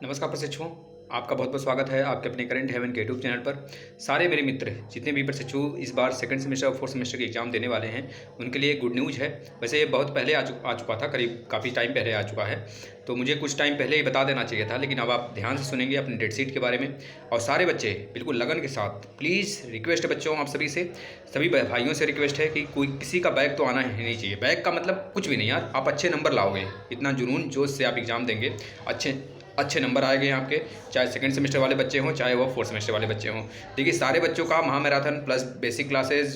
नमस्कार प्रशिक्षुओं, आपका बहुत बहुत स्वागत है आपके अपने करंट हेवन के यूट्यूब चैनल पर। सारे मेरे मित्र जितने भी प्रशिक्षु इस बार सेकंड सेमेस्टर और फोर्थ सेमेस्टर की एग्ज़ाम देने वाले हैं, उनके लिए गुड न्यूज़ है। वैसे ये बहुत पहले आ चुका था, करीब काफ़ी टाइम पहले आ चुका है, तो मुझे कुछ टाइम पहले ही बता देना चाहिए था, लेकिन अब आप ध्यान से सुनेंगे अपनी डेट शीट के बारे में। और सारे बच्चे बिल्कुल लगन के साथ, प्लीज़ रिक्वेस्ट है बच्चों आप सभी से, सभी भाइयों से रिक्वेस्ट है कि कोई किसी का बैग तो आना ही नहीं चाहिए। बैग का मतलब कुछ भी नहीं यार, आप अच्छे नंबर लाओगे, इतना जुनून जोश से आप एग्ज़ाम देंगे, अच्छे नंबर आएंगे आपके, चाहे सेकंड सेमेस्टर वाले बच्चे हों चाहे वो फोर्थ सेमेस्टर वाले बच्चे हों। देखिए सारे बच्चों का महामैराथन प्लस बेसिक क्लासेस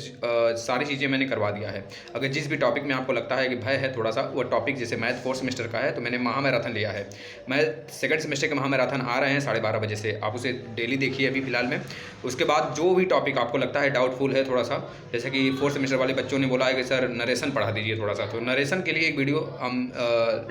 सारी चीज़ें मैंने करवा दिया है। अगर जिस भी टॉपिक में आपको लगता है कि भय है थोड़ा सा, वो टॉपिक जैसे मैथ फोर्थ सेमेस्टर का है तो मैंने महामैराथन लिया है। मैं सेकंड सेमेस्टर के महामैराथन आ रहे हैं 12:30 बजे से, आप उसे डेली देखिए अभी फिलहाल में। उसके बाद जो भी टॉपिक आपको लगता है डाउटफुल है थोड़ा सा, जैसे कि फोर्थ सेमेस्टर वाले बच्चों ने बोला है कि सर नरेशन पढ़ा दीजिए थोड़ा सा, तो नरेशन के लिए एक वीडियो हम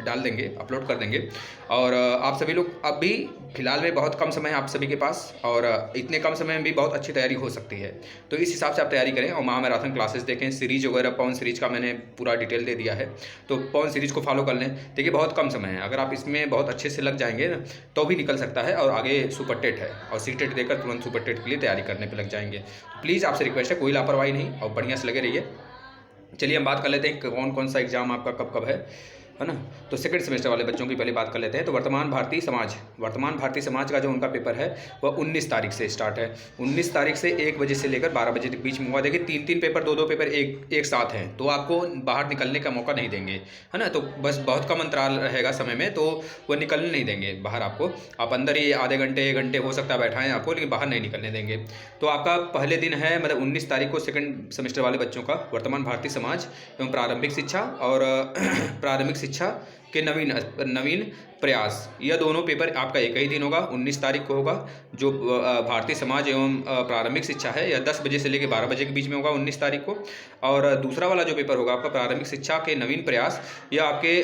डाल देंगे, अपलोड कर देंगे। और आप सभी लोग अभी फिलहाल में बहुत कम समय है आप सभी के पास, और इतने कम समय में भी बहुत अच्छी तैयारी हो सकती है, तो इस हिसाब से आप तैयारी करें और महामैराथन क्लासेस देखें। सीरीज वगैरह पवन सीरीज का मैंने पूरा डिटेल दे दिया है, तो पवन सीरीज को फॉलो कर लें। देखिए बहुत कम समय है, अगर आप इसमें बहुत अच्छे से लग जाएंगे ना तो भी निकल सकता है, और आगे सुपर टेट है और सी टेट देकर तुरंत सुपर टेट के लिए तैयारी करने पर लग जाएंगे। तो प्लीज़ आपसे रिक्वेस्ट है, कोई लापरवाही नहीं और बढ़िया से लगे रहिए। चलिए हम बात कर लेते हैं कौन कौन सा एग्ज़ाम आपका कब कब है ना। तो सेकंड सेमेस्टर वाले बच्चों की पहले बात कर लेते हैं। तो वर्तमान भारतीय समाज का जो उनका पेपर है वह 19 तारीख से स्टार्ट है। 19 तारीख से 1 बजे से लेकर 12 बजे तक बीच में हुआ। देखिए 3 पेपर, 2 पेपर एक साथ हैं, तो आपको बाहर निकलने का मौका नहीं देंगे, है ना। तो बस बहुत कम अंतराल रहेगा समय में, तो वो निकलने नहीं देंगे बाहर आपको। आप अंदर ही आधे घंटे 1 घंटे हो सकता है बैठाएं आपको, लेकिन बाहर नहीं निकलने देंगे। तो आपका पहले दिन है मतलब 19 तारीख को सेकंड सेमेस्टर वाले बच्चों का वर्तमान भारतीय समाज एवं प्रारंभिक शिक्षा और प्रारंभिक शिक्षा के नवीन प्रयास, यह दोनों पेपर आपका एक ही दिन होगा, 19 तारीख को होगा। जो भारतीय समाज एवं प्रारंभिक शिक्षा है यह 10 बजे से लेकर 12 बजे के बीच में होगा 19 तारीख को। और दूसरा वाला जो पेपर होगा आपका प्रारंभिक शिक्षा के नवीन प्रयास, यह आपके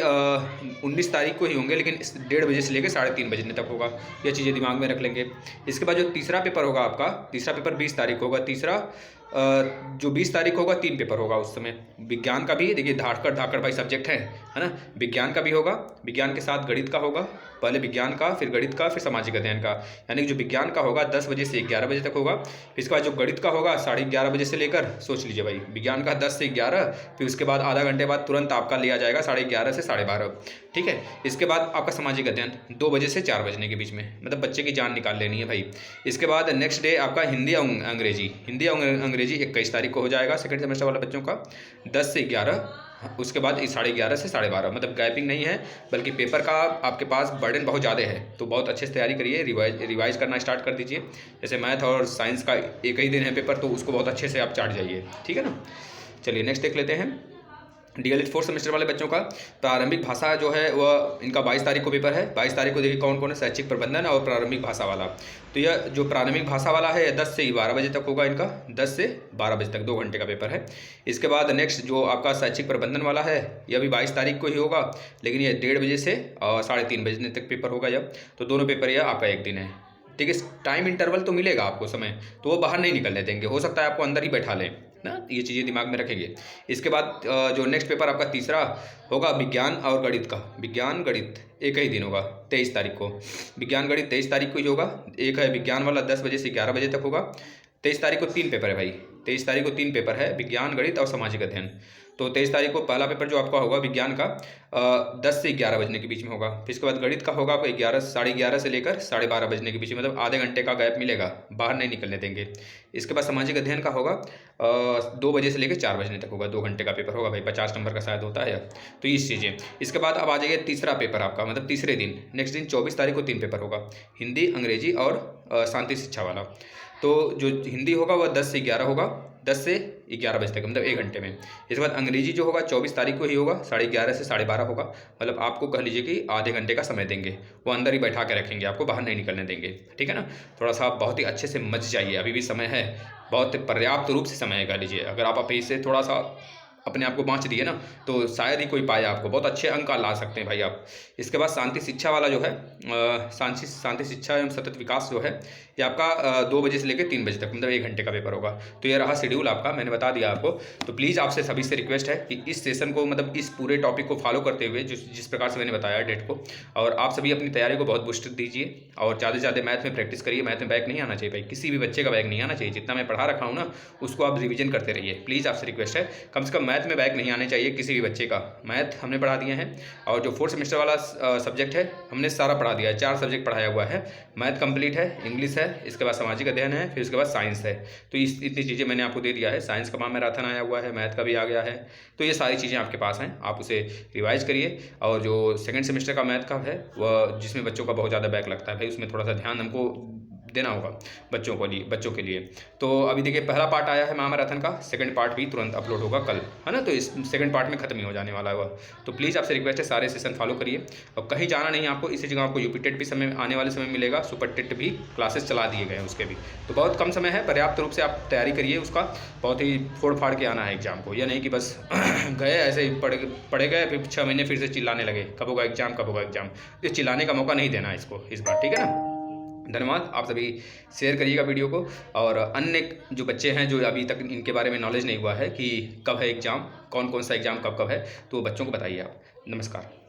19 तारीख को ही होंगे, लेकिन 1:30 बजे से लेकर 3:30 बजे तक होगा। यह चीज़ें दिमाग में रख लेंगे। इसके बाद जो तीसरा पेपर होगा आपका, तीसरा पेपर 20 तारीख को होगा। जो 20 तारीख होगा 3 पेपर होगा उस समय। विज्ञान का भी देखिए धाकड़ भाई सब्जेक्ट है ना। विज्ञान का भी होगा, विज्ञान के साथ गणित का होगा, पहले विज्ञान का फिर गणित का फिर सामाजिक अध्ययन का। यानी कि जो विज्ञान का होगा 10 बजे से 11 बजे तक होगा। फिर इसके बाद जो गणित का होगा 11:30 बजे से लेकर, सोच लीजिए भाई, विज्ञान का 10 से 11, फिर उसके बाद आधा घंटे बाद तुरंत आपका लिया जाएगा 11:30 से 12:30, ठीक है। इसके बाद आपका सामाजिक अध्ययन 2 बजे से 4 बजने के बीच में, मतलब बच्चे की जान निकाल लेनी है भाई। इसके बाद नेक्स्ट डे आपका हिंदी और अंग्रेजी 21 तारीख को हो जाएगा सेकंड सेमेस्टर वाले बच्चों का 10 से 11। उसके बाद 11:30 से 12:30, मतलब गैपिंग नहीं है, बल्कि पेपर का आपके पास बर्डन बहुत ज़्यादा है, तो बहुत अच्छे से तैयारी करिए, रिवाइज करना स्टार्ट कर दीजिए। जैसे मैथ और साइंस का एक ही दिन है पेपर, तो उसको बहुत अच्छे से आप चाट जाइए, ठीक है ना। चलिए नेक्स्ट देख लेते हैं। डीएलएड फोर्थ सेमेस्टर वाले बच्चों का प्रारंभिक भाषा जो है वह इनका 22 तारीख को पेपर है। 22 तारीख को देखिए कौन कौन है, शैक्षिक प्रबंधन और प्रारंभिक भाषा वाला। तो यह जो प्रारंभिक भाषा वाला है 10 से 12 बजे तक होगा इनका, 10 से 12 बजे तक 2 घंटे का पेपर है। इसके बाद नेक्स्ट जो आपका शैक्षिक प्रबंधन वाला है यह भी 22 तारीख को ही होगा, लेकिन यह 1:30 बजे से और 3:30 बजे तक पेपर होगा यह। तो दोनों पेपर यह आपका एक दिन है, ठीक है। टाइम इंटरवल तो मिलेगा आपको समय, तो वो बाहर नहीं निकलने देंगे, हो सकता है आपको अंदर ही बैठा लें ना, ये चीज़ें दिमाग में रखेंगे। इसके बाद जो नेक्स्ट पेपर आपका तीसरा होगा विज्ञान और गणित का, विज्ञान गणित एक ही दिन होगा 23 तारीख को। विज्ञान गणित 23 तारीख को ही होगा। एक है विज्ञान वाला 10 बजे से 11 बजे तक होगा। 23 तारीख को 3 पेपर है भाई, 23 तारीख को 3 पेपर है, विज्ञान गणित और सामाजिक अध्ययन। तो 23 तारीख को पहला पेपर जो आपका होगा विज्ञान का 10 से 11 बजने के बीच में होगा। फिर इसके बाद गणित का होगा आपको 11 से लेकर 12:30 बजने के बीच में, मतलब आधे घंटे का गैप मिलेगा, बाहर नहीं निकलने देंगे। इसके बाद सामाजिक अध्ययन का होगा 2 बजे से लेकर 4 बजने तक होगा, 2 घंटे का पेपर होगा भाई, 50 नंबर का शायद होता है। तो ये चीज़ें। इसके बाद अब आ जाइए तीसरा पेपर आपका, मतलब तीसरे दिन, नेक्स्ट दिन 24 तारीख को 3 पेपर होगा, हिंदी, अंग्रेजी और शांति शिक्षा वाला। तो जो हिंदी होगा वह 10 से 11 होगा, 10 से 11 बजे तक, मतलब 1 घंटे में। इसके बाद अंग्रेजी जो होगा 24 तारीख को ही होगा, 11:30 से 12:30 होगा, मतलब आपको कह लीजिए कि आधे घंटे का समय देंगे, वो अंदर ही बैठा के रखेंगे, आपको बाहर नहीं निकलने देंगे, ठीक है ना। थोड़ा सा आप बहुत ही अच्छे से मच जाइए, अभी भी समय है, बहुत पर्याप्त रूप से समय है कह लीजिए। अगर आप अभी से थोड़ा सा अपने आप को बाँच दिए ना, तो शायद ही कोई पाए आपको। बहुत अच्छे अंक ला सकते हैं भाई आप। इसके बाद शांति शिक्षा वाला जो है शांति शिक्षा एवं सतत विकास जो है, ये आपका 2 बजे से लेकर 3 बजे तक, मतलब 1 घंटे का पेपर होगा। तो ये रहा शेड्यूल आपका, मैंने बता दिया आपको। तो प्लीज़ आपसे सभी से रिक्वेस्ट है कि इस सेशन को, मतलब इस पूरे टॉपिक को फॉलो करते हुए जिस प्रकार से मैंने बताया डेट को, और आप सभी अपनी तैयारी को बहुत बूस्ट दीजिए और ज़्यादा से ज़्यादा मैथ में प्रैक्टिस करिए। मैथ में बैक नहीं आना चाहिए भाई, किसी भी बच्चे का बैक नहीं आना चाहिए। जितना मैं पढ़ा रखा हूँ ना, उसको आप रिवीजन करते रहिए। प्लीज़ आपसे रिक्वेस्ट है, कम से कम मैथ में बैक नहीं आने चाहिए किसी भी बच्चे का। मैथ हमने पढ़ा दिए हैं, और जो 4th सेमेस्टर वाला सब्जेक्ट है हमने सारा पढ़ा दिया है। 4 सब्जेक्ट पढ़ाया हुआ है। मैथ कंप्लीट है, इंग्लिश है, इसके बाद सामाजिक अध्ययन है, फिर उसके बाद साइंस है। तो इतनी चीज़ें मैंने आपको दे दिया है। साइंस का महामैराथन आया हुआ है, मैथ का भी आ गया है। तो ये सारी चीज़ें आपके पास हैं, आप उसे रिवाइज करिए। और जो 2nd सेमेस्टर का मैथ का है, वह जिसमें बच्चों का बहुत ज़्यादा बैक लगता है भाई, उसमें थोड़ा सा ध्यान हमको देना होगा बच्चों के लिए। तो अभी देखिए, पहला पार्ट आया है महामैराथन का, 2nd पार्ट भी तुरंत अपलोड होगा कल, है ना। तो इस 2nd पार्ट में खत्म ही हो जाने वाला है वह। तो प्लीज़ आपसे रिक्वेस्ट है, सारे सेशन फॉलो करिए। और कहीं जाना नहीं है आपको, इसी जगह आपको यूपी टेट भी समय आने वाले समय मिलेगा, सुपर टेट भी क्लासेस चला दिए गए हैं उसके भी। तो बहुत कम समय है, पर्याप्त रूप से आप तैयारी करिए उसका। बहुत ही फोड़ फाड़ के आना है एग्जाम को, यह नहीं कि बस गए ऐसे ही पढ़े गए, फिर 6 महीने फिर से चिल्लाने लगे कब होगा एग्जाम, कब होगा एग्जाम। इस चिल्लाने का मौका नहीं देना है इसको इस बार, ठीक है ना। धन्यवाद। आप सभी शेयर करिएगा वीडियो को। और अन्य जो बच्चे हैं जो अभी तक इनके बारे में नॉलेज नहीं हुआ है कि कब है एग्ज़ाम, कौन कौन सा एग्ज़ाम कब कब है, तो बच्चों को बताइए आप। नमस्कार।